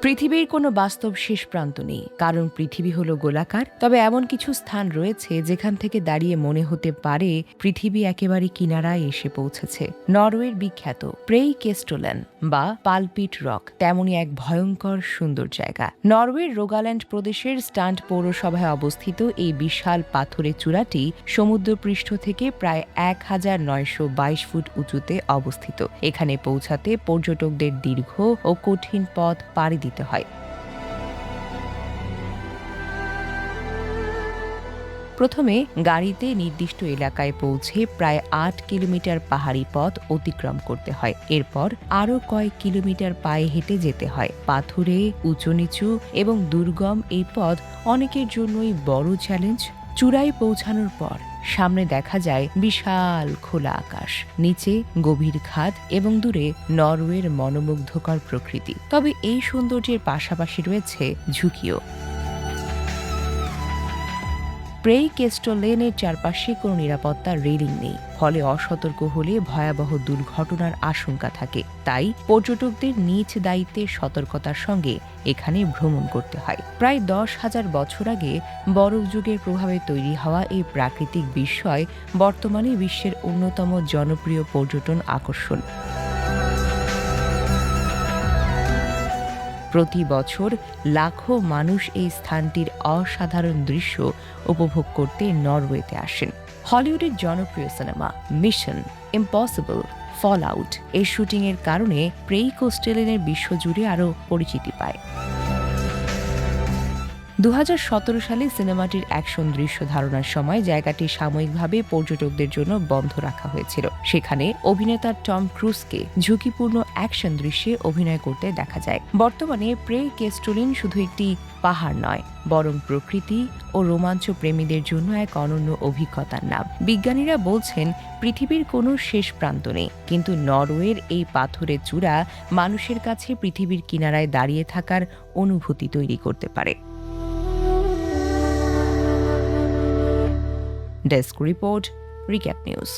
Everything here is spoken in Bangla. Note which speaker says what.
Speaker 1: পৃথিবীর কোনো বাস্তব শেষ প্রান্ত নেই, কারণ পৃথিবী হলো গোলাকার। তবে এমন কিছু স্থান রয়েছে যেখান থেকে দাঁড়িয়ে মনে হতে পারে পৃথিবী একেবারে কিনারায় এসে পৌঁছেছে। নরওয়ের বিখ্যাত প্রেইকেস্টোলেন বা পালপিট রক তেমনই এক ভয়ঙ্কর সুন্দর জায়গা। নরওয়ের রোগাল্যান্ড প্রদেশের স্টান্ড পৌরসভায় অবস্থিত এই বিশাল পাথরের চূড়াটি সমুদ্রপৃষ্ঠ থেকে প্রায় 1922 ফুট উঁচুতে অবস্থিত। এখানে পৌঁছাতে পর্যটকদের দীর্ঘ ও কঠিন পথ পাড়ি দিতে হয়। প্রথমে গাড়িতে নির্দিষ্ট এলাকায় পৌঁছে প্রায় 8 কিলোমিটার পাহাড়ি পথ অতিক্রম করতে হয়। এরপর আরও কয়েক কিলোমিটার পায়ে হেঁটে যেতে হয়। পাথুরে, উঁচু নিচু এবং দুর্গম এই পথ অনেকের জন্যই বড় চ্যালেঞ্জ। চূড়ায় পৌঁছানোর পর সামনে দেখা যায় বিশাল খোলা আকাশ, নিচে গভীর খাদ এবং দূরে নরওয়ের মনোমুগ্ধকর প্রকৃতি। তবে এই সৌন্দর্যের পাশাপাশি রয়েছে ঝুঁকিও। প্রেইকেস্টোলেনের চারপাশে কোনো নিরাপত্তা রেলিং নেই, ফলে অসতর্ক হলে ভয়াবহ দুর্ঘটনার আশঙ্কা থাকে। তাই পর্যটকদের নিজ দায়িত্বে সতর্কতার সঙ্গে এখানে ভ্রমণ করতে হয়। প্রায় 10,000 বছর আগে বরফ যুগের প্রভাবে তৈরি হওয়া এই প্রাকৃতিক বিস্ময় বর্তমানে বিশ্বের অন্যতম জনপ্রিয় পর্যটন আকর্ষণ। প্রতি বছর লাখো মানুষ এই স্থানটির অসাধারণ দৃশ্য উপভোগ করতে নরওয়েতে আসেন। হলিউডের জনপ্রিয় সিনেমা মিশন ইম্পসিবল ফলআউট এর শুটিংয়ের কারণে প্রেইকেস্টোলেনের বিশ্বজুড়ে আরও পরিচিতি পায়। 2017 সালে সিনেমাটির অ্যাকশন দৃশ্য ধারণার সময় জায়গাটি সাময়িকভাবে পর্যটকদের জন্য বন্ধ রাখা হয়েছিল। সেখানে অভিনেতা টম ক্রুজকে ঝুঁকিপূর্ণ অ্যাকশন দৃশ্যে অভিনয় করতে দেখা যায়। বর্তমানে প্রেইকেস্টোলেন শুধু একটি পাহাড় নয়, বরং প্রকৃতি ও রোমাঞ্চ প্রেমীদের জন্য এক অনন্য অভিজ্ঞতার নাম। বিজ্ঞানীরা বলছেন পৃথিবীর কোনো শেষ প্রান্ত নেই, কিন্তু নরওয়ের এই পাথরের চূড়া মানুষের কাছে পৃথিবীর কিনারায় দাঁড়িয়ে থাকার অনুভূতি তৈরি করতে পারে। Desk report, recap news.